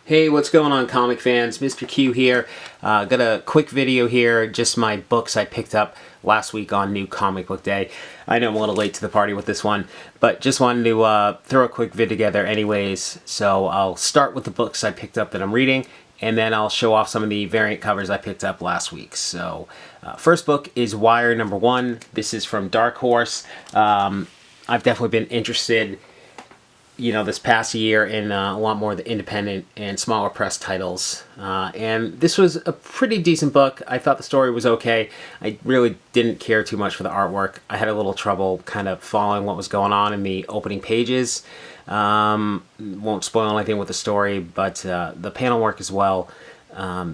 Hey, what's going on, comic fans? Mr. Q here. Got a quick video here, just my books I picked up last week on New Comic Book Day. I know I'm a little late to the party with this one, but just wanted to throw a quick vid together anyways. So I'll start with the books I picked up that I'm reading, and then I'll show off some of the variant covers I picked up last week. So first book is Wire #1. This is from Dark Horse. I've definitely been interested this past year in a lot more of the independent and smaller press titles. And this was a pretty decent book. I thought the story was okay. I really didn't care too much for the artwork. I had a little trouble kind of following what was going on in the opening pages. Won't spoil anything with the story, but the panel work as well,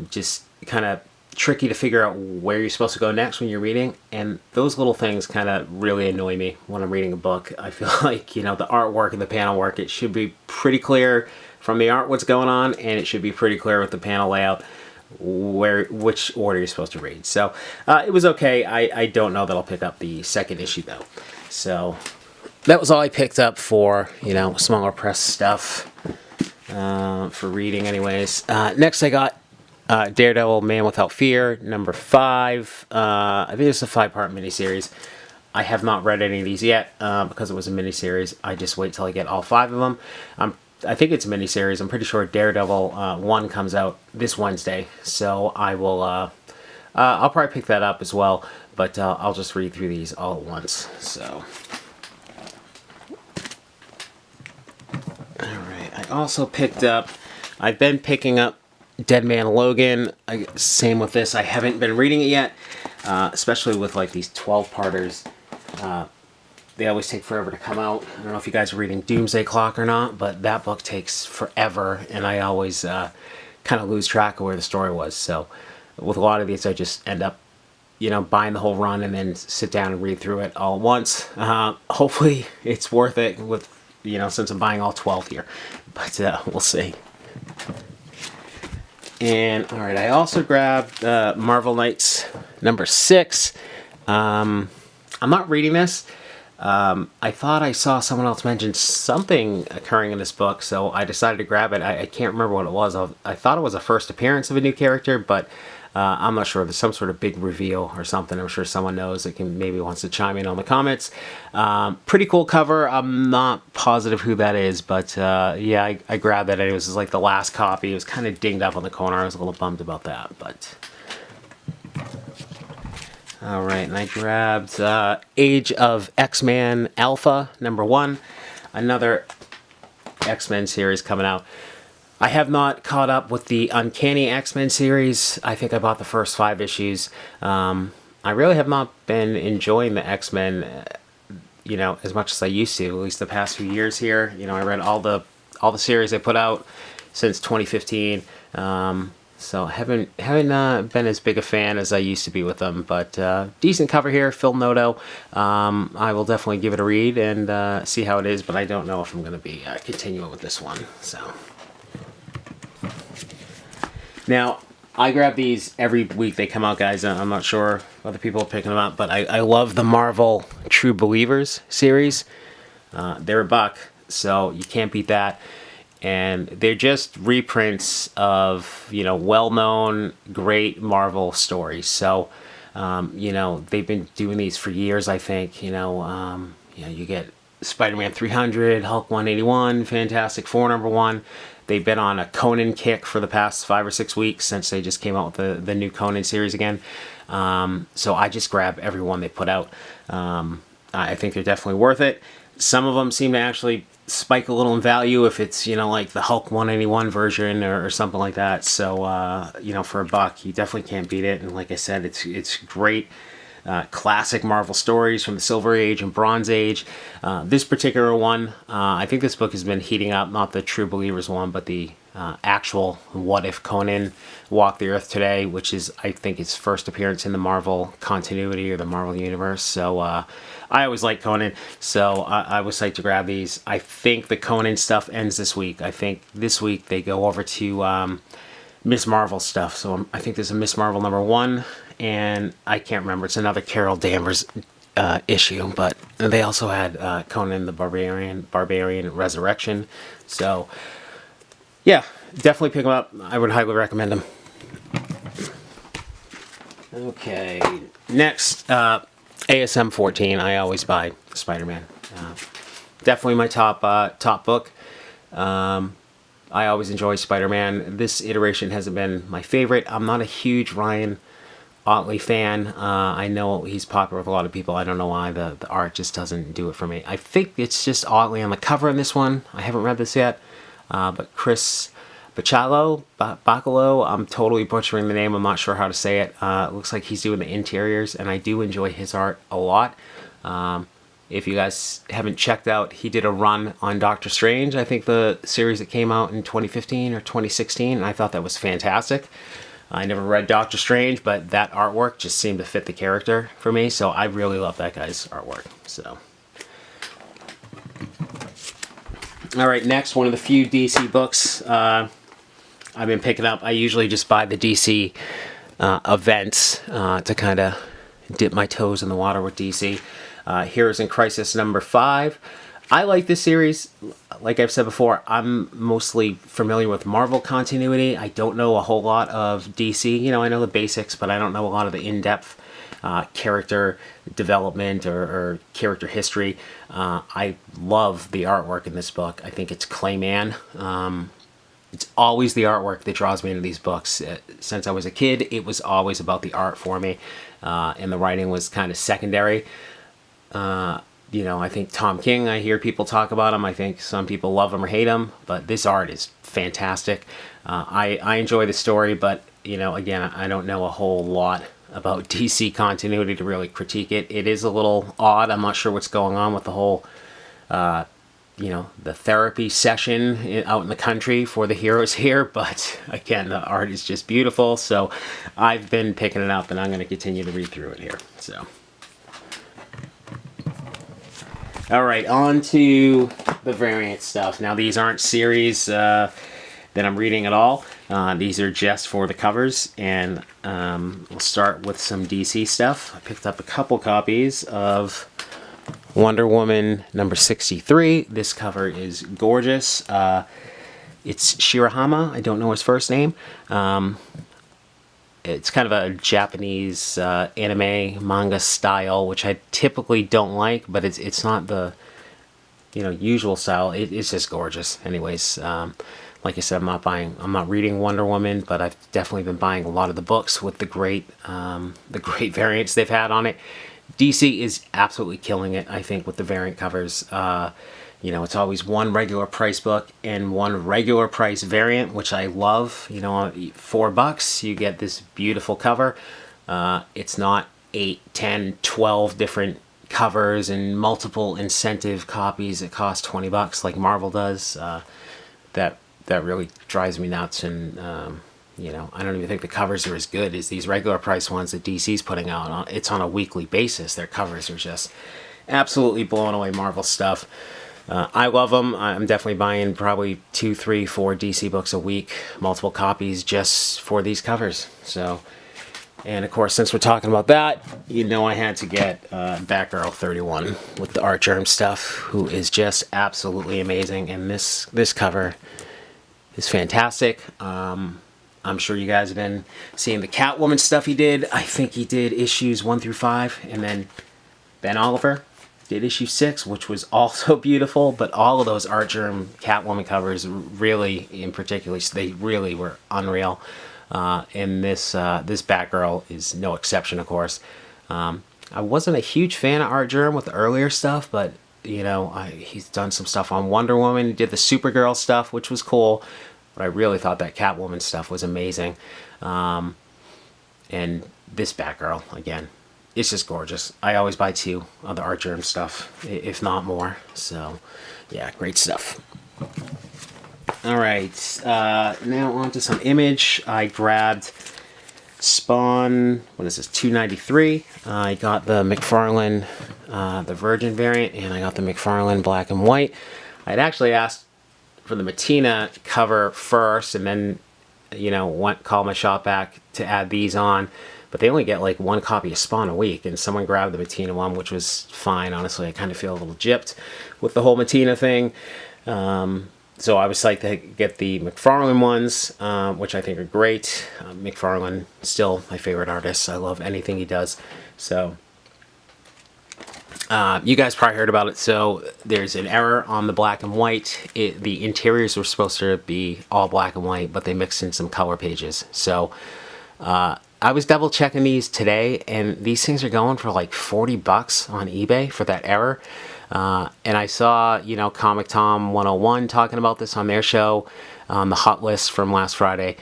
just kind of tricky to figure out where you're supposed to go next when you're reading, and those little things kind of really annoy me when I'm reading a book. I feel like, the artwork and the panel work, it should be pretty clear from the art what's going on, and it should be pretty clear with the panel layout which order you're supposed to read. So it was okay. I don't know that I'll pick up the second issue though. So that was all I picked up for, smaller press stuff for reading anyways. Next I got Daredevil Man Without Fear, #5. I think it's a 5-part miniseries. I have not read any of these yet because it was a miniseries. I just wait till I get all 5 of them. I think it's a miniseries. I'm pretty sure Daredevil 1 comes out this Wednesday, so I will. I'll probably pick that up as well, but I'll just read through these all at once. So, all right. I also picked up. I've been picking up Dead Man Logan. Same with this. I haven't been reading it yet, especially with like these 12-parters. They always take forever to come out. I don't know if you guys are reading Doomsday Clock or not, but that book takes forever, and I always kind of lose track of where the story was. So with a lot of these, I just end up, buying the whole run and then sit down and read through it all at once. Hopefully it's worth it with, since I'm buying all 12 here, but we'll see. And all right, I also grabbed Marvel Knights #6. I'm not reading this. I thought I saw someone else mention something occurring in this book, so I decided to grab it. I can't remember what it was. I thought it was a first appearance of a new character, but I'm not sure. There's some sort of big reveal or something. I'm sure someone knows that maybe wants to chime in on the comments. Pretty cool cover. I'm not positive who that is, but yeah, I grabbed that. It was like the last copy. It was kind of dinged up on the corner. I was a little bummed about that, but all right. And I grabbed Age of X-Men Alpha #1, another X-Men series coming out. I have not caught up with the Uncanny X-Men series. I think I bought the first 5 issues. I really have not been enjoying the X-Men, as much as I used to, at least the past few years here. I read all the series they put out since 2015. So I haven't been as big a fan as I used to be with them, but decent cover here, Phil Noto. I will definitely give it a read and see how it is, but I don't know if I'm going to be continuing with this one. So. Now, I grab these every week they come out, guys. I'm not sure if other people are picking them up, but I love the Marvel True Believers series. They're $1, so you can't beat that. And they're just reprints of, well-known, great Marvel stories. So, they've been doing these for years, I think. You get Spider-Man 300, Hulk 181, Fantastic Four #1. They've been on a Conan kick for the past 5 or 6 weeks since they just came out with the new Conan series again. So I just grab every one they put out. I think they're definitely worth it. Some of them seem to actually spike a little in value if it's, like the Hulk 181 version or something like that. So, for $1, you definitely can't beat it. And like I said, it's great. Classic Marvel stories from the Silver Age and Bronze Age. This particular one, I think this book has been heating up, not the True Believers one, but the actual What If Conan Walked the Earth Today, which is, I think, his first appearance in the Marvel continuity or the Marvel Universe. So I always like Conan, so I was psyched to grab these. I think the Conan stuff ends this week. I think this week they go over to Miss Marvel stuff. So I think there's a Miss Marvel #1, and I can't remember. It's another Carol Danvers issue, but they also had Conan the Barbarian Resurrection. So yeah, definitely pick them up. I would highly recommend them. Okay, next, ASM 14. I always buy Spider-Man. Definitely my top book. I always enjoy Spider-Man. This iteration hasn't been my favorite. I'm not a huge Ryan Ottley fan. I know he's popular with a lot of people. I don't know why. The art just doesn't do it for me. I think it's just Ottley on the cover on this one. I haven't read this yet. But Chris Bacalo, I'm totally butchering the name. I'm not sure how to say it. It looks like he's doing the interiors, and I do enjoy his art a lot. If you guys haven't checked out, he did a run on Doctor Strange, I think the series that came out in 2015 or 2016, and I thought that was fantastic. I never read Doctor Strange, but that artwork just seemed to fit the character for me, so I really love that guy's artwork. So, all right, next, one of the few DC books I've been picking up. I usually just buy the DC events to kind of dip my toes in the water with DC. Heroes in Crisis number 5. I like this series. Like I've said before, I'm mostly familiar with Marvel continuity. I don't know a whole lot of DC. You know, I know the basics, but I don't know a lot of the in-depth character development or character history. I love the artwork in this book. I think it's Clayman. It's always the artwork that draws me into these books. Since I was a kid, it was always about the art for me, and the writing was kind of secondary. You know, I think Tom King, I hear people talk about him. I think some people love him or hate him, but this art is fantastic. I enjoy the story, but, you know, again, I don't know a whole lot about DC continuity to really critique it. It is a little odd. I'm not sure what's going on with the whole, you know, the therapy session out in the country for the heroes here, but again, the art is just beautiful. So I've been picking it up, and I'm going to continue to read through it here. So. All right, on to the variant stuff. Now, these aren't series that I'm reading at all. These are just for the covers, and we'll start with some DC stuff. I picked up a couple copies of Wonder Woman number 63. This cover is gorgeous. It's Shirahama. I don't know his first name. It's kind of a Japanese anime manga style, which I typically don't like, but it's not the, you know, usual style. It's just gorgeous. Anyways, like I said, I'm not reading Wonder Woman, but I've definitely been buying a lot of the books with the great variants they've had on it. DC is absolutely killing it, I think, with the variant covers. You know, it's always one regular price book and one regular price variant, which I love. You know, $4, you get this beautiful cover. It's not 8, 10, 12 different covers and multiple incentive copies that cost $20 like Marvel does. That really drives me nuts, and you know, I don't even think the covers are as good as these regular price ones that DC's putting out. It's on a weekly basis. Their covers are just absolutely blowing away Marvel stuff. I love them. I'm definitely buying probably 2, 3, 4 DC books a week, multiple copies just for these covers. So, and of course, since we're talking about that, you know, I had to get Batgirl 31 with the Art Germ stuff, who is just absolutely amazing. And this cover is fantastic. I'm sure you guys have been seeing the Catwoman stuff he did. I think he did issues 1 through 5, and then Ben Oliver did issue 6, which was also beautiful. But all of those Art Germ Catwoman covers, really, in particular, they really were unreal. And this Batgirl is no exception, of course. I wasn't a huge fan of Art Germ with the earlier stuff, but you know, he's done some stuff on Wonder Woman. He did the Supergirl stuff, which was cool. But I really thought that Catwoman stuff was amazing. And this Batgirl, again, it's just gorgeous. I always buy 2 of the Art Germ stuff, if not more. So, yeah, great stuff. All right, now on to some Image. I grabbed Spawn, what is this, 293. I got the McFarlane, the Virgin variant, and I got the McFarlane black and white. I'd actually asked for the Matina cover first, and then, you know, called my shop back to add these on. But they only get like 1 copy of Spawn a week, and someone grabbed the Matina one, which was fine. Honestly, I kind of feel a little gypped with the whole Matina thing. So I was psyched to get the McFarlane ones, which I think are great. McFarlane, still my favorite artist. I love anything he does. So you guys probably heard about it. So there's an error on the black and white. The interiors were supposed to be all black and white, but they mixed in some color pages. So I was double checking these today, and these things are going for like 40 bucks on eBay for that error. And I saw, you know, Comic Tom 101 talking about this on their show, on the hot list from last Friday.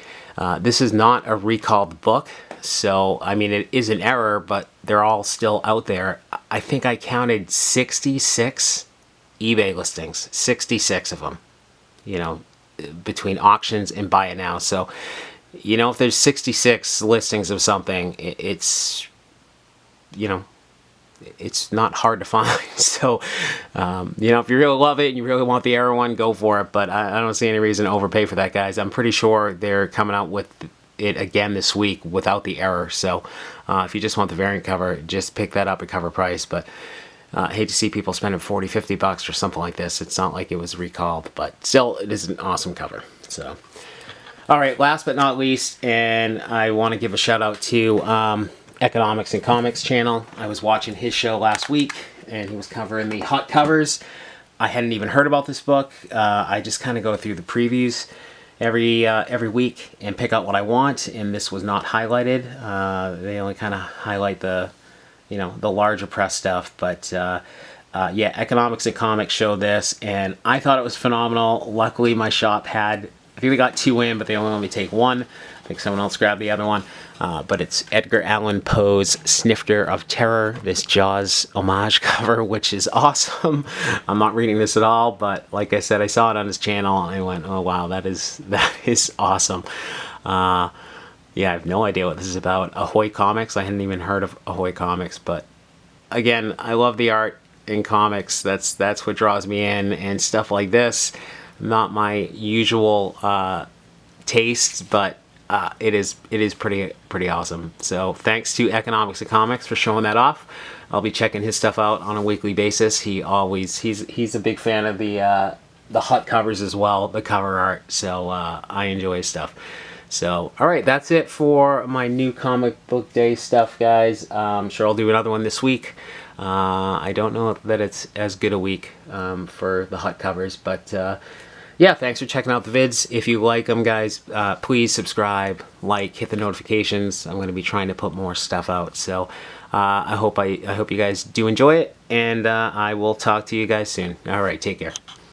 This is not a recalled book, so I mean it is an error, but they're all still out there. I think I counted 66 eBay listings, 66 of them, you know, between auctions and buy it now. So, you know, if there's 66 listings of something, it's, you know, it's not hard to find. So, you know, if you really love it and you really want the error one, go for it. But I don't see any reason to overpay for that, guys. I'm pretty sure they're coming out with it again this week without the error. So if you just want the variant cover, just pick that up at cover price. But I hate to see people spending 40, 50 bucks for something like this. It's not like it was recalled, but still, it is an awesome cover. So, all right, last but not least, and I want to give a shout out to Economics and Comics channel. I was watching his show last week, and he was covering the hot covers. I hadn't even heard about this book. I just kind of go through the previews every week and pick out what I want, and this was not highlighted. They only kind of highlight the, you know, the larger press stuff, but yeah, Economics and Comics showed this, and I thought it was phenomenal. Luckily, my shop had, I think they got 2 in, but they only let me take 1. I think someone else grabbed the other one. But it's Edgar Allan Poe's Snifter of Terror, this Jaws homage cover, which is awesome. I'm not reading this at all, but like I said, I saw it on his channel and I went, oh wow, that is awesome. Yeah, I have no idea what this is about. Ahoy Comics, I hadn't even heard of Ahoy Comics, but again, I love the art in comics. That's what draws me in, and stuff like this, not my usual tastes, but it is pretty awesome. So thanks to Economics and Comics for showing that off. I'll be checking his stuff out on a weekly basis. He's a big fan of the hot covers as well, the cover art. So I enjoy his stuff. So all right, that's it for my new comic book day stuff, guys. I'm sure I'll do another one this week. I don't know that it's as good a week for the hot covers, but yeah, thanks for checking out the vids. If you like them, guys, please subscribe, like, hit the notifications. I'm going to be trying to put more stuff out. So I hope you guys do enjoy it, and I will talk to you guys soon. All right, take care.